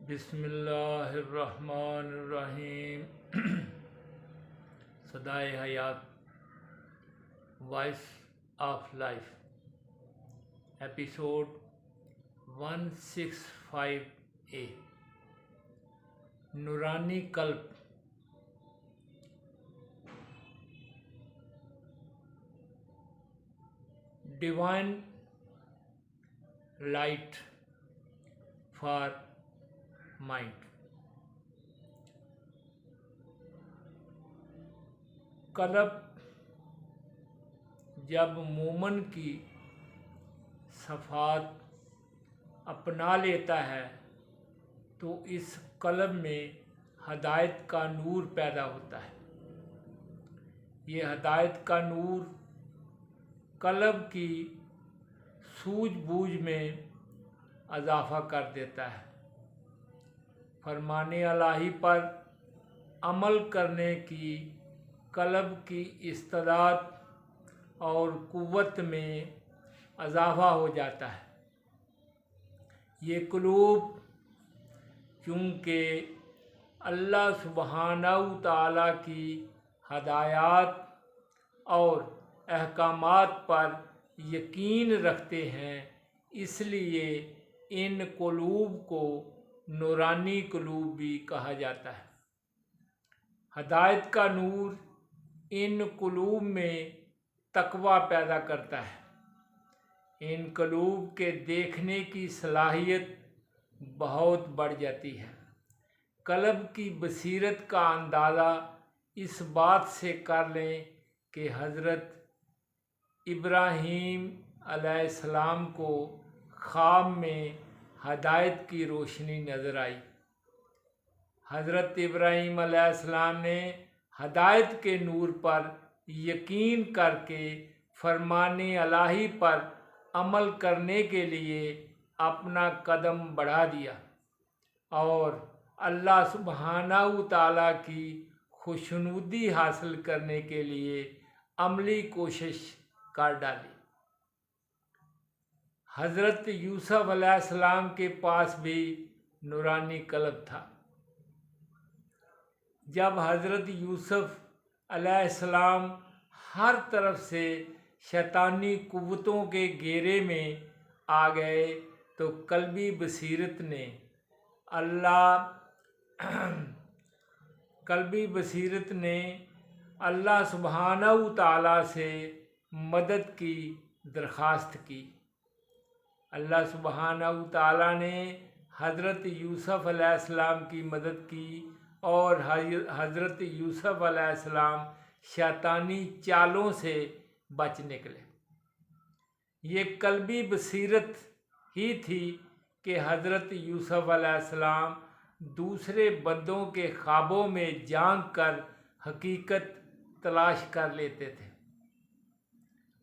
बिस्मिल्लाहिर्रहमानिर्रहीम। सदाए हयात, voice of life, episode 165A। नूरानी कल्ब। Divine light for mind. कल्ब जब मोमन की सफ़ात अपना लेता है तो इस कल्ब में हदायत का नूर पैदा होता है। ये हदायत का नूर कल्ब की सूझबूझ में इजाफ़ा कर देता है। फरमाने इलाही पर अमल करने की कल्ब की इस्तिदाद और कुव्वत में इजाफ़ा हो जाता है। ये कुलूब चूँकि अल्लाह सुब्हानहू तआला की हदायत और अहकामात पर यकीन रखते हैं, इसलिए इन कुलूब को नूरानी कुलूब भी कहा जाता है। हदायत का नूर इन कुलूब में तकवा पैदा करता है। इन कुलूब के देखने की सलाहियत बहुत बढ़ जाती है। कल्ब की बसीरत का अंदाज़ा इस बात से कर लें कि हज़रत इब्राहीम अलैहिस्सलाम को ख्वाब में हदायत की रोशनी नज़र आई। हज़रत इब्राहीम अलैहिस्सलाम ने हदायत के नूर पर यकीन करके फरमाने इलाही पर अमल करने के लिए अपना कदम बढ़ा दिया और अल्लाह सुब्हानहू तआला की खुशनुदी हासिल करने के लिए अमली कोशिश कर डाली। हज़रत यूसुफ अलैहिस्सलाम के पास भी नूरानी कल्ब था। जब हज़रत यूसुफ अलैहिस्सलाम हर तरफ से शैतानी कुव्वतों के घेरे में आ गए तो कल्बी बसीरत ने अल्लाह सुब्हानहू तआला से मदद की दरख्वास्त की। अल्लाह सुब्हानहू तआला ने हज़रत यूसुफ अलैहिस्सलाम की मदद की और हज़रत यूसुफ अलैहिस्सलाम शैतानी चालों से बच निकले। ये कल्बी बसीरत ही थी कि हज़रत यूसुफ अलैहिस्सलाम दूसरे बंदों के ख्वाबों में झांक कर हकीकत तलाश कर लेते थे।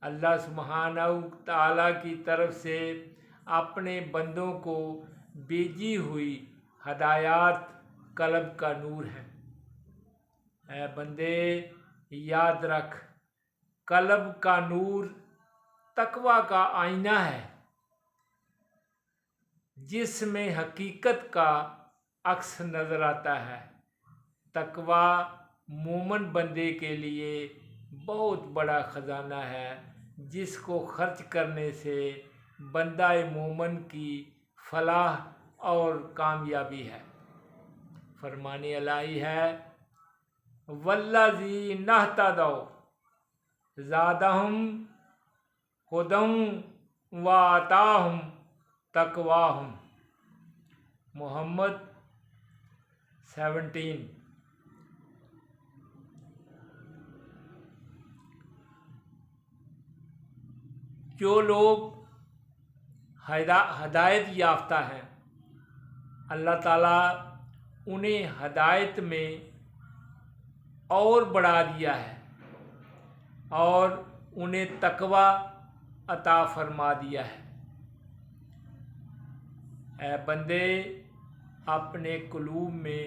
अल्लाह सुब्हानहू तआला की तरफ से अपने बंदों को भेजी हुई हदायत कल्ब का नूर है। ऐ बंदे, याद रख, कल्ब का नूर तकवा का आईना है जिसमें हकीकत का अक्स नज़र आता है। तकवा मोमन बंदे के लिए बहुत बड़ा ख़जाना है जिसको खर्च करने से बंदा मोमन की फलाह और कामयाबी है। फरमाने इलाही है, वल्लज़ी नहतदौ ज़ादहुम हुदम व आताहुम तकवाहुम। मोहम्मद 17। जो लोग हदायत याफ्ता हैं, अल्लाह ताला उन्हें हदायत में और बढ़ा दिया है और उन्हें तकवा अता फरमा दिया है। ऐ बंदे, अपने कुलूब में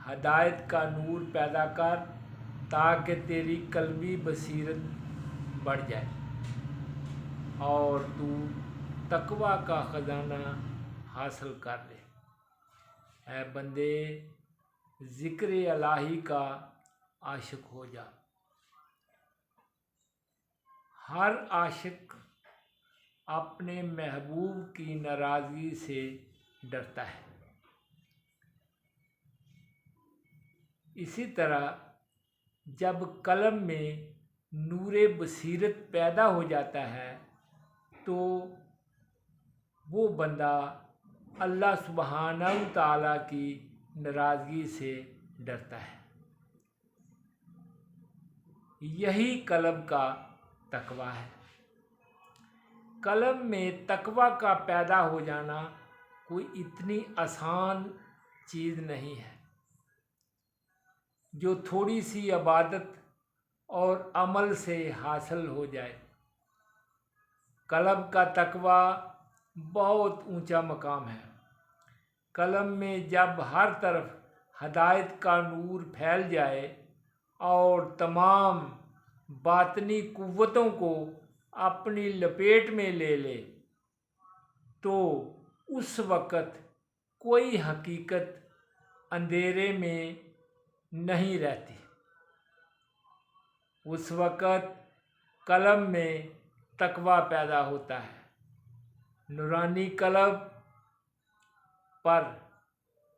हदायत का नूर पैदा कर ताकि तेरी कल्बी बसीरत बढ़ जाए और तू तकवा का ख़जाना हासिल कर ले। ऐ बंदे ज़िक्र इलाही का आशिक हो जा। हर आशिक अपने महबूब की नाराज़गी से डरता है। इसी तरह जब कल्ब में नूरे बसीरत पैदा हो जाता है तो वो बंदा अल्लाह सुब्हानहू तआला की नाराज़गी से डरता है। यही कल्ब का तकवा है। कल्ब में तकवा का पैदा हो जाना कोई इतनी आसान चीज़ नहीं है जो थोड़ी सी इबादत और अमल से हासिल हो जाए। कल्ब का तकवा बहुत ऊंचा मकाम है। कल्ब में जब हर तरफ हदायत का नूर फैल जाए और तमाम बातनी कुव्वतों को अपनी लपेट में ले ले तो उस वक़्त कोई हकीकत अंधेरे में नहीं रहती। उस वक़्त कल्ब में तकवा पैदा होता है। नूरानी कल्ब पर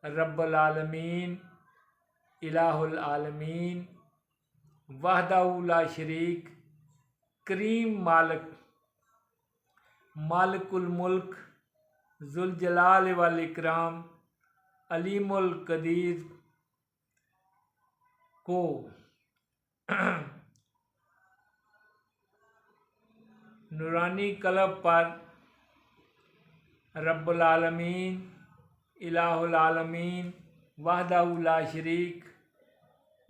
रब्बुल आलमीन, इलाहुल आलमीन, वहदहू ला शरीक, करीम मालिक, मालिकुल मुल्क, जुल जलाल वल इकराम, अलीमुल कदीर को नूरानी कल्ब पर रब्बुल आलमीन, इलाहुल आलमीन, वहदहू ला शरीक,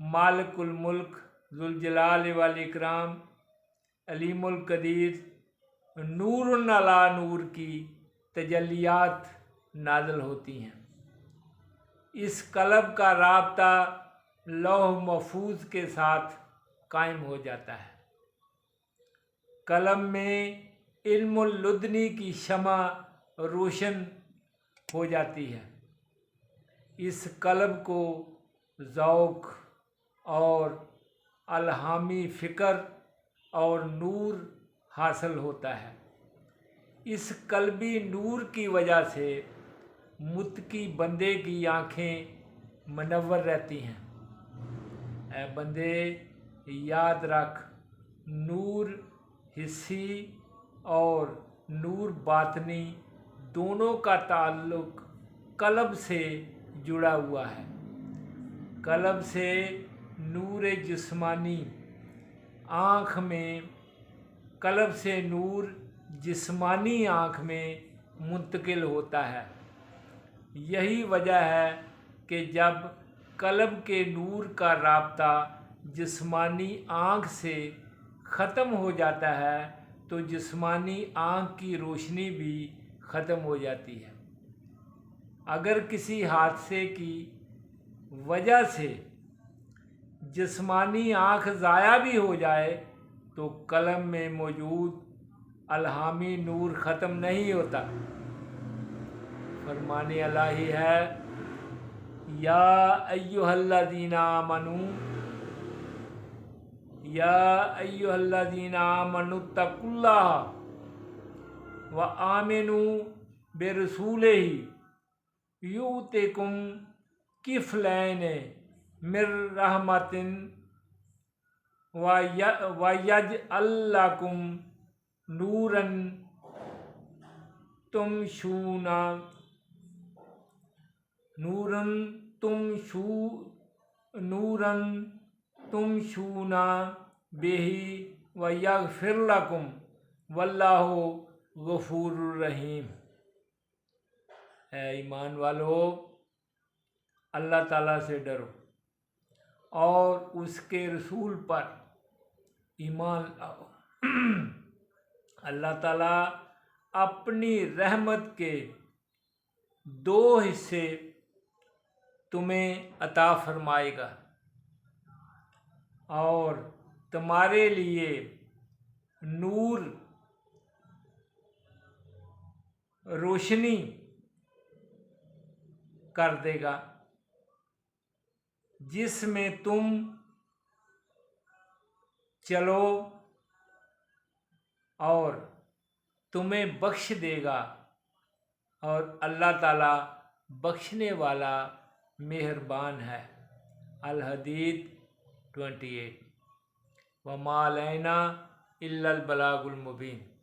मालिकुल मुल्क, जुल जलाल वल इकराम, अलीमुल कदीर, नूरुन अला नूर की तजल्लियात नाज़िल होती हैं। इस कल्ब का राब्ता लौह महफूज के साथ कायम हो जाता है। कल्ब में इल्मुल लुदनी की शमा रोशन हो जाती है। इस कल्ब को ज़ौक़ और अलहामी फ़िक्र और नूर हासिल होता है। इस कल्बी नूर की वजह से मुत्तकी बंदे की आँखें मुनव्वर रहती हैं। ऐ बंदे याद रख, नूर हिस्सी और नूर बातनी दोनों का ताल्लुक़ कल्ब से जुड़ा हुआ है। कल्ब से नूर जिस्मानी आँख में, कल्ब से नूर जिस्मानी आँख में मुंतकिल होता है। यही वजह है कि जब कल्ब के नूर का राब्ता जिस्मानी आँख से ख़त्म हो जाता है तो जिस्मानी आँख की रोशनी भी ख़त्म हो जाती है। अगर किसी हादसे की वजह से जिस्मानी आँख ज़ाया भी हो जाए तो कल्ब में मौजूद अलहामी नूर ख़त्म नहीं होता। फरमाने इलाही है, या अय्युहल्लज़ीना आमनू, या अय्युहल्लज़ीना आमनू तकुल्लाह व आमिनू बिरसूलिही युतिकुम किफ़लैन मिर रहमतिन व यजअल लकुम नूरन तुमशूना बिही व यग़फिर लकुम वल्लाहु गफूरुर रहीम। ऐ ईमान वालो, अल्लाह ताला से डरो और उसके रसूल पर ईमान लाओ। अल्लाह ताला अपनी रहमत के 2 हिस्से तुम्हें अता फरमाएगा और तुम्हारे लिए नूर, रोशनी कर देगा, जिसमें तुम चलो और तुम्हें बख्श देगा, और अल्लाह ताला बख्शने वाला मेहरबान है। अल हदीद 28। वमा अलैना इल्लल बलागुल मुबीन।